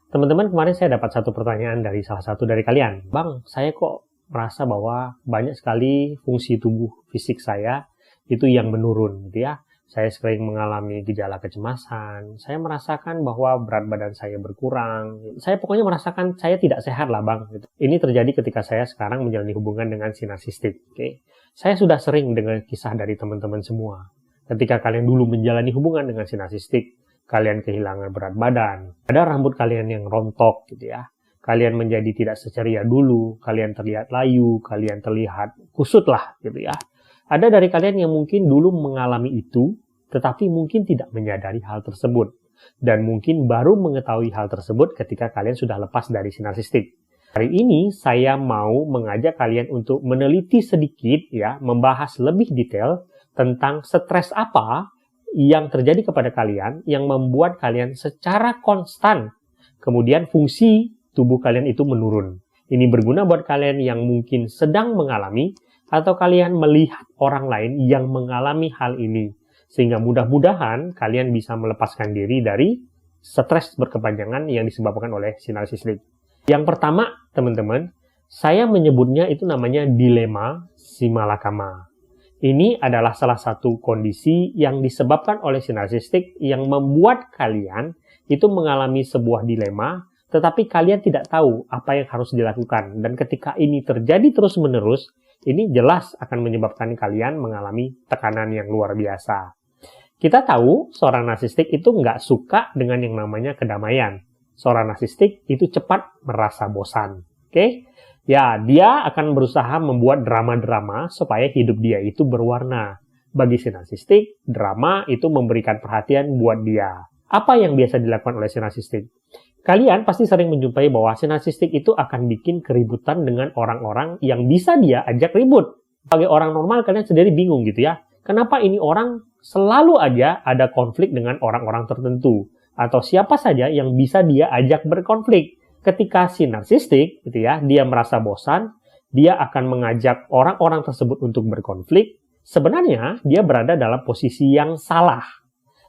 Teman-teman, kemarin saya dapat satu pertanyaan dari salah satu dari kalian. Bang, saya kok merasa bahwa banyak sekali fungsi tubuh fisik saya itu yang menurun, gitu ya. Saya sering mengalami gejala kecemasan. Saya merasakan bahwa berat badan saya berkurang. Saya pokoknya merasakan saya tidak sehat lah, Bang. Ini terjadi ketika saya sekarang menjalani hubungan dengan si narsistik. Oke. Saya sudah sering dengar kisah dari teman-teman semua. Ketika kalian dulu menjalani hubungan dengan si narsistik, kalian kehilangan berat badan, ada rambut kalian yang rontok gitu ya, kalian menjadi tidak seceria dulu, kalian terlihat layu, kalian terlihat kusut lah gitu ya. Ada dari kalian yang mungkin dulu mengalami itu, tetapi mungkin tidak menyadari hal tersebut, dan mungkin baru mengetahui hal tersebut ketika kalian sudah lepas dari si narsistik. Hari ini saya mau mengajak kalian untuk meneliti sedikit ya, membahas lebih detail tentang stres apa yang terjadi kepada kalian yang membuat kalian secara konstan kemudian fungsi tubuh kalian itu menurun. Ini berguna buat kalian yang mungkin sedang mengalami atau kalian melihat orang lain yang mengalami hal ini, sehingga mudah-mudahan kalian bisa melepaskan diri dari stres berkepanjangan yang disebabkan oleh si narsistik. Yang pertama, teman-teman, saya menyebutnya itu namanya dilema si malakama. Ini adalah salah satu kondisi yang disebabkan oleh si narsistik yang membuat kalian itu mengalami sebuah dilema, tetapi kalian tidak tahu apa yang harus dilakukan. Dan ketika ini terjadi terus-menerus, ini jelas akan menyebabkan kalian mengalami tekanan yang luar biasa. Kita tahu seorang narsistik itu nggak suka dengan yang namanya kedamaian. Seorang narsistik itu cepat merasa bosan. Oke? Ya, dia akan berusaha membuat drama-drama supaya hidup dia itu berwarna. Bagi si narsistik, drama itu memberikan perhatian buat dia. Apa yang biasa dilakukan oleh si narsistik? Kalian pasti sering menjumpai bahwa si narsistik itu akan bikin keributan dengan orang-orang yang bisa dia ajak ribut. Sebagai orang normal, kalian sendiri bingung gitu ya. Kenapa ini orang selalu aja ada konflik dengan orang-orang tertentu? Atau siapa saja yang bisa dia ajak berkonflik? Ketika si narsistik, gitu ya, dia merasa bosan, dia akan mengajak orang-orang tersebut untuk berkonflik. Sebenarnya, dia berada dalam posisi yang salah.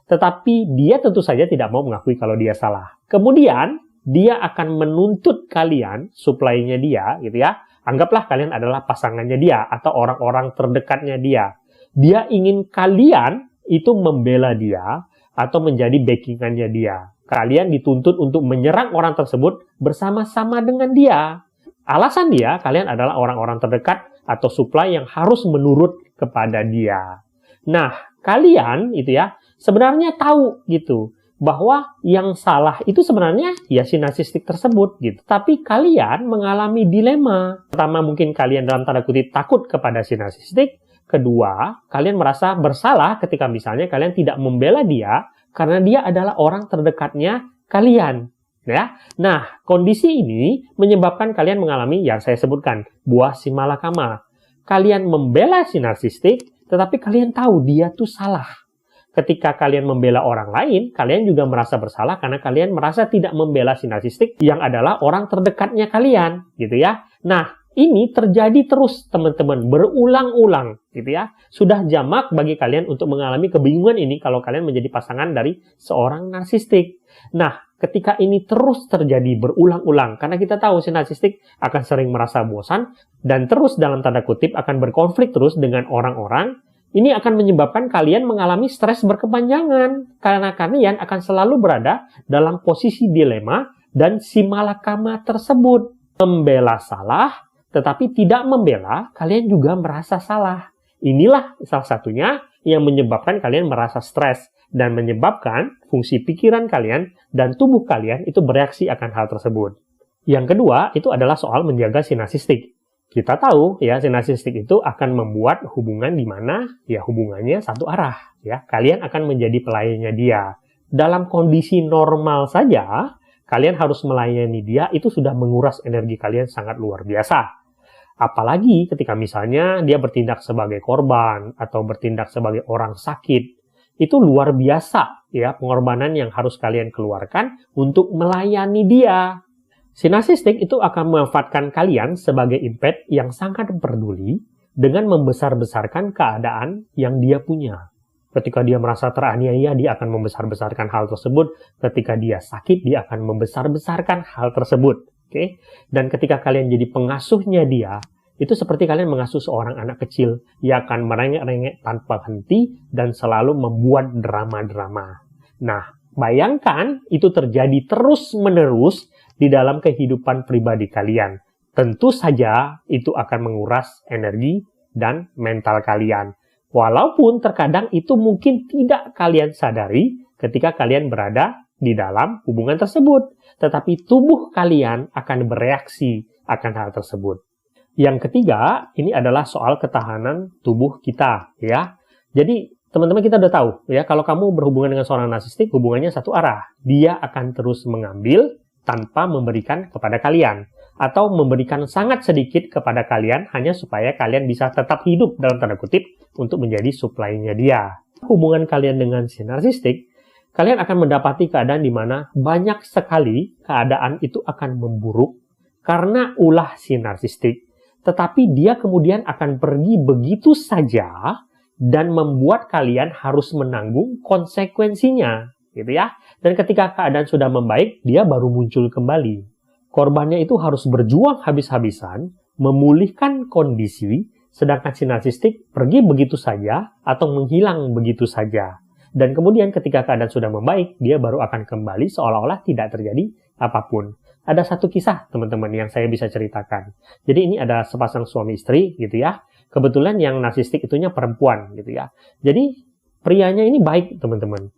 Tetapi dia tentu saja tidak mau mengakui kalau dia salah. Kemudian, dia akan menuntut kalian, suplainya dia, gitu ya. Anggaplah kalian adalah pasangannya dia, atau orang-orang terdekatnya dia. Dia ingin kalian itu membela dia, atau menjadi backingannya dia. Kalian dituntut untuk menyerang orang tersebut bersama-sama dengan dia. Alasan dia, kalian adalah orang-orang terdekat atau supply yang harus menurut kepada dia. Nah, kalian itu ya, sebenarnya tahu gitu, bahwa yang salah itu sebenarnya ya si narsistik tersebut gitu. Tapi kalian mengalami dilema. Pertama, mungkin kalian dalam tanda kutip takut kepada si narsistik. Kedua, kalian merasa bersalah ketika misalnya kalian tidak membela dia, karena dia adalah orang terdekatnya kalian. Ya. Nah, kondisi ini menyebabkan kalian mengalami yang saya sebutkan, buah si malakama. Kalian membela si narsistik, tetapi kalian tahu dia tuh salah. Ketika kalian membela orang lain, kalian juga merasa bersalah karena kalian merasa tidak membela si narsistik yang adalah orang terdekatnya kalian, gitu ya. Nah, ini terjadi terus teman-teman, berulang-ulang gitu ya. Sudah jamak bagi kalian untuk mengalami kebingungan ini kalau kalian menjadi pasangan dari seorang narsistik. Nah, ketika ini terus terjadi berulang-ulang, karena kita tahu si narsistik akan sering merasa bosan dan terus dalam tanda kutip akan berkonflik terus dengan orang-orang, ini akan menyebabkan kalian mengalami stres berkepanjangan karena kalian akan selalu berada dalam posisi dilema dan si malakama tersebut. Membela salah, tetapi tidak membela, kalian juga merasa salah. Inilah salah satunya yang menyebabkan kalian merasa stres dan menyebabkan fungsi pikiran kalian dan tubuh kalian itu bereaksi akan hal tersebut. Yang kedua, itu adalah soal menjaga si narsistik. Kita tahu ya, si narsistik itu akan membuat hubungan di mana ya hubungannya satu arah ya. Kalian akan menjadi pelayannya dia. Dalam kondisi normal saja, kalian harus melayani dia itu sudah menguras energi kalian sangat luar biasa. Apalagi ketika misalnya dia bertindak sebagai korban atau bertindak sebagai orang sakit, itu luar biasa ya pengorbanan yang harus kalian keluarkan untuk melayani dia. Si narsistik itu akan memanfaatkan kalian sebagai impak yang sangat peduli dengan membesar-besarkan keadaan yang dia punya. Ketika dia merasa teraniaya, dia akan membesar-besarkan hal tersebut. Ketika dia sakit, dia akan membesar-besarkan hal tersebut. Oke? Dan ketika kalian jadi pengasuhnya dia, itu seperti kalian mengasuh seorang anak kecil. Dia akan merengek-rengek tanpa henti dan selalu membuat drama-drama. Nah, bayangkan itu terjadi terus-menerus di dalam kehidupan pribadi kalian. Tentu saja itu akan menguras energi dan mental kalian. Walaupun terkadang itu mungkin tidak kalian sadari ketika kalian berada di dalam hubungan tersebut. Tetapi tubuh kalian akan bereaksi akan hal tersebut. Yang ketiga, ini adalah soal ketahanan tubuh kita, ya. Jadi, teman-teman kita udah tahu, ya, kalau kamu berhubungan dengan seorang narsistik, hubungannya satu arah. Dia akan terus mengambil tanpa memberikan kepada kalian. Atau memberikan sangat sedikit kepada kalian hanya supaya kalian bisa tetap hidup dalam tanda kutip untuk menjadi supply-nya dia. Hubungan kalian dengan si narsistik, kalian akan mendapati keadaan di mana banyak sekali keadaan itu akan memburuk karena ulah si narsistik. Tetapi dia kemudian akan pergi begitu saja dan membuat kalian harus menanggung konsekuensinya, gitu ya. Dan ketika keadaan sudah membaik, dia baru muncul kembali. Korbannya itu harus berjuang habis-habisan, memulihkan kondisi, sedangkan si narsistik pergi begitu saja atau menghilang begitu saja. Dan kemudian ketika keadaan sudah membaik, dia baru akan kembali seolah-olah tidak terjadi apapun. Ada satu kisah, teman-teman, yang saya bisa ceritakan. Jadi ini ada sepasang suami istri, gitu ya. Kebetulan yang narsistik itunya perempuan, gitu ya. Jadi prianya ini baik, teman-teman.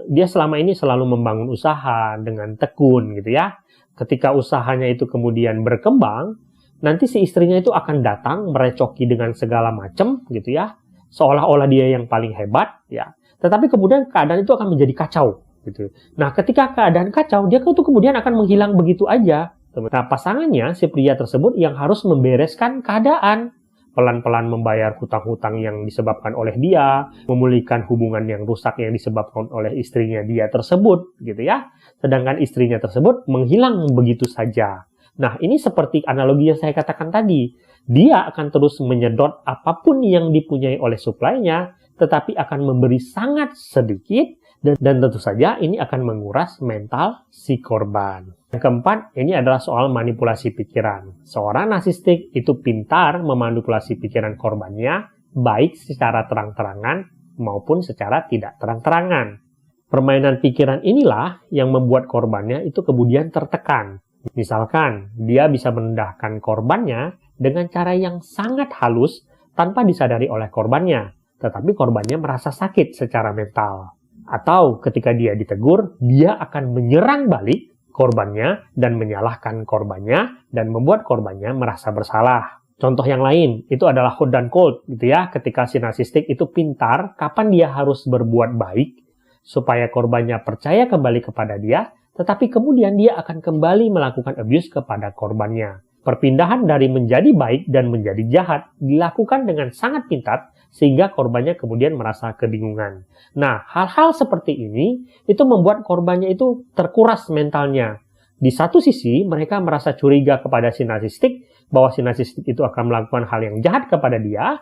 Dia selama ini selalu membangun usaha dengan tekun, gitu ya. Ketika usahanya itu kemudian berkembang, nanti si istrinya itu akan datang merecoki dengan segala macam, gitu ya. Seolah-olah dia yang paling hebat, ya. Tetapi kemudian keadaan itu akan menjadi kacau, gitu. Nah, ketika keadaan kacau, dia tuh kemudian akan menghilang begitu aja. Nah, pasangannya, si pria tersebut yang harus membereskan keadaan. Pelan-pelan membayar hutang-hutang yang disebabkan oleh dia, memulihkan hubungan yang rusak yang disebabkan oleh istrinya dia tersebut, gitu ya. Sedangkan istrinya tersebut menghilang begitu saja. Nah, ini seperti analogi yang saya katakan tadi. Dia akan terus menyedot apapun yang dipunyai oleh supply-nya, tetapi akan memberi sangat sedikit, dan tentu saja ini akan menguras mental si korban. Yang keempat, ini adalah soal manipulasi pikiran. Seorang narsistik itu pintar memanipulasi pikiran korbannya, baik secara terang-terangan maupun secara tidak terang-terangan. Permainan pikiran inilah yang membuat korbannya itu kemudian tertekan. Misalkan, dia bisa merendahkan korbannya dengan cara yang sangat halus tanpa disadari oleh korbannya, tetapi korbannya merasa sakit secara mental. Atau ketika dia ditegur, dia akan menyerang balik korbannya dan menyalahkan korbannya dan membuat korbannya merasa bersalah. Contoh yang lain, itu adalah hot dan cold, gitu ya. Ketika si narsistik itu pintar, kapan dia harus berbuat baik supaya korbannya percaya kembali kepada dia, tetapi kemudian dia akan kembali melakukan abuse kepada korbannya. Perpindahan dari menjadi baik dan menjadi jahat dilakukan dengan sangat pintar, sehingga korbannya kemudian merasa kebingungan. Nah, hal-hal seperti ini itu membuat korbannya itu terkuras mentalnya. Di satu sisi, mereka merasa curiga kepada si narsistik, bahwa si narsistik itu akan melakukan hal yang jahat kepada dia,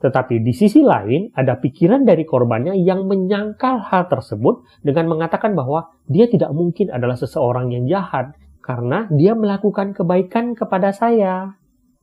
tetapi di sisi lain, ada pikiran dari korbannya yang menyangkal hal tersebut dengan mengatakan bahwa dia tidak mungkin adalah seseorang yang jahat, karena dia melakukan kebaikan kepada saya.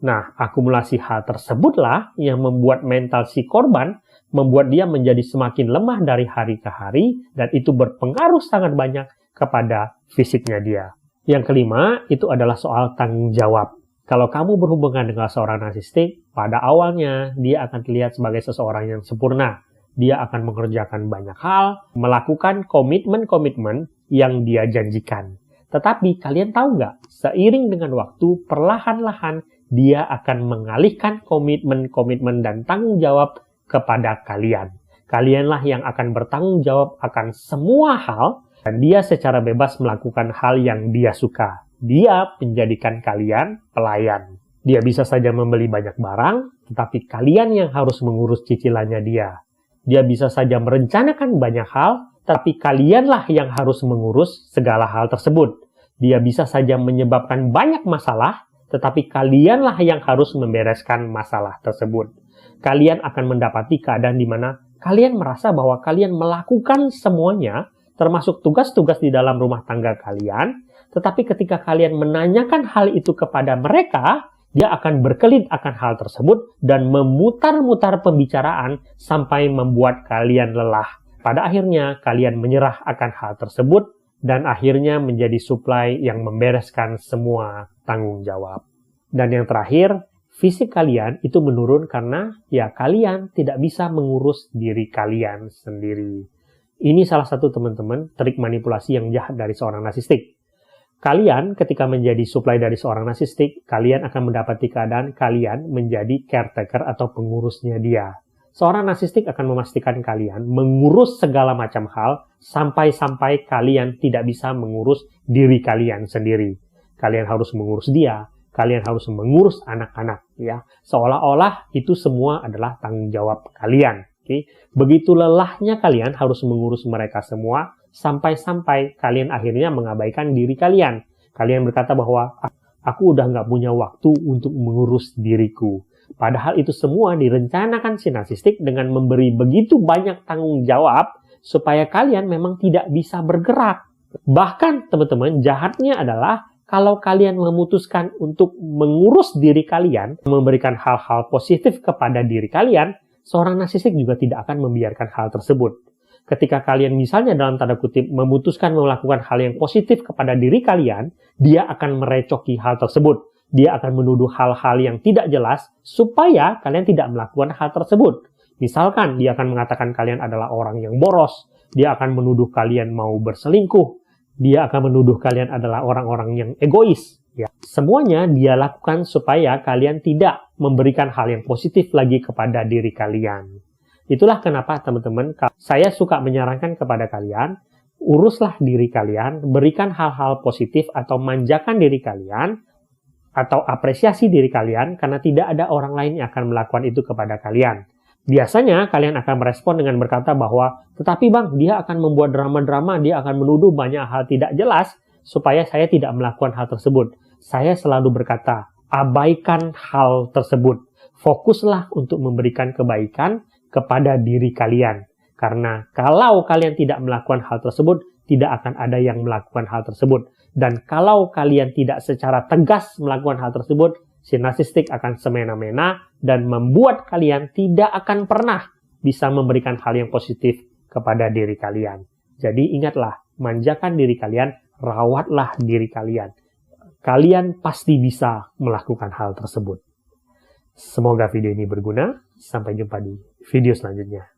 Nah, akumulasi hal tersebutlah yang membuat mental si korban, membuat dia menjadi semakin lemah dari hari ke hari, dan itu berpengaruh sangat banyak kepada fisiknya dia. Yang kelima, itu adalah soal tanggung jawab. Kalau kamu berhubungan dengan seorang narsistik, pada awalnya dia akan terlihat sebagai seseorang yang sempurna. Dia akan mengerjakan banyak hal, melakukan komitmen-komitmen yang dia janjikan. Tetapi kalian tahu nggak, seiring dengan waktu, perlahan-lahan dia akan mengalihkan komitmen-komitmen dan tanggung jawab kepada kalian. Kalianlah yang akan bertanggung jawab akan semua hal, dan dia secara bebas melakukan hal yang dia suka. Dia menjadikan kalian pelayan. Dia bisa saja membeli banyak barang, tetapi kalian yang harus mengurus cicilannya dia. Dia bisa saja merencanakan banyak hal, tapi kalianlah yang harus mengurus segala hal tersebut. Dia bisa saja menyebabkan banyak masalah, tetapi kalianlah yang harus membereskan masalah tersebut. Kalian akan mendapati keadaan di mana kalian merasa bahwa kalian melakukan semuanya, termasuk tugas-tugas di dalam rumah tangga kalian, tetapi ketika kalian menanyakan hal itu kepada mereka, dia akan berkelit akan hal tersebut dan memutar-mutar pembicaraan sampai membuat kalian lelah. Pada akhirnya, kalian menyerah akan hal tersebut dan akhirnya menjadi supply yang membereskan semua tanggung jawab. Dan yang terakhir, fisik kalian itu menurun karena ya kalian tidak bisa mengurus diri kalian sendiri. Ini salah satu teman-teman trik manipulasi yang jahat dari seorang narsistik. Kalian ketika menjadi supply dari seorang narsistik, kalian akan mendapati keadaan kalian menjadi caretaker atau pengurusnya dia. Seorang narsistik akan memastikan kalian mengurus segala macam hal sampai-sampai kalian tidak bisa mengurus diri kalian sendiri. Kalian harus mengurus dia, kalian harus mengurus anak-anak, ya. Seolah-olah itu semua adalah tanggung jawab kalian. Okay? Begitu lelahnya kalian harus mengurus mereka semua, sampai-sampai kalian akhirnya mengabaikan diri kalian. Kalian berkata bahwa, aku udah nggak punya waktu untuk mengurus diriku. Padahal itu semua direncanakan si narsistik dengan memberi begitu banyak tanggung jawab, supaya kalian memang tidak bisa bergerak. Bahkan, teman-teman, jahatnya adalah, kalau kalian memutuskan untuk mengurus diri kalian, memberikan hal-hal positif kepada diri kalian, seorang narsistik juga tidak akan membiarkan hal tersebut. Ketika kalian misalnya dalam tanda kutip memutuskan melakukan hal yang positif kepada diri kalian, dia akan merecoki hal tersebut. Dia akan menuduh hal-hal yang tidak jelas supaya kalian tidak melakukan hal tersebut. Misalkan dia akan mengatakan kalian adalah orang yang boros, dia akan menuduh kalian mau berselingkuh, dia akan menuduh kalian adalah orang-orang yang egois. Ya, semuanya dia lakukan supaya kalian tidak memberikan hal yang positif lagi kepada diri kalian. Itulah kenapa teman-teman, saya suka menyarankan kepada kalian, uruslah diri kalian, berikan hal-hal positif atau manjakan diri kalian, atau apresiasi diri kalian, karena tidak ada orang lain yang akan melakukan itu kepada kalian. Biasanya kalian akan merespon dengan berkata bahwa, tetapi bang, dia akan membuat drama-drama, dia akan menuduh banyak hal tidak jelas, supaya saya tidak melakukan hal tersebut. Saya selalu berkata, abaikan hal tersebut. Fokuslah untuk memberikan kebaikan kepada diri kalian. Karena kalau kalian tidak melakukan hal tersebut, tidak akan ada yang melakukan hal tersebut. Dan kalau kalian tidak secara tegas melakukan hal tersebut, si narsistik akan semena-mena dan membuat kalian tidak akan pernah bisa memberikan hal yang positif kepada diri kalian. Jadi ingatlah, manjakan diri kalian, rawatlah diri kalian. Kalian pasti bisa melakukan hal tersebut. Semoga video ini berguna. Sampai jumpa di video selanjutnya.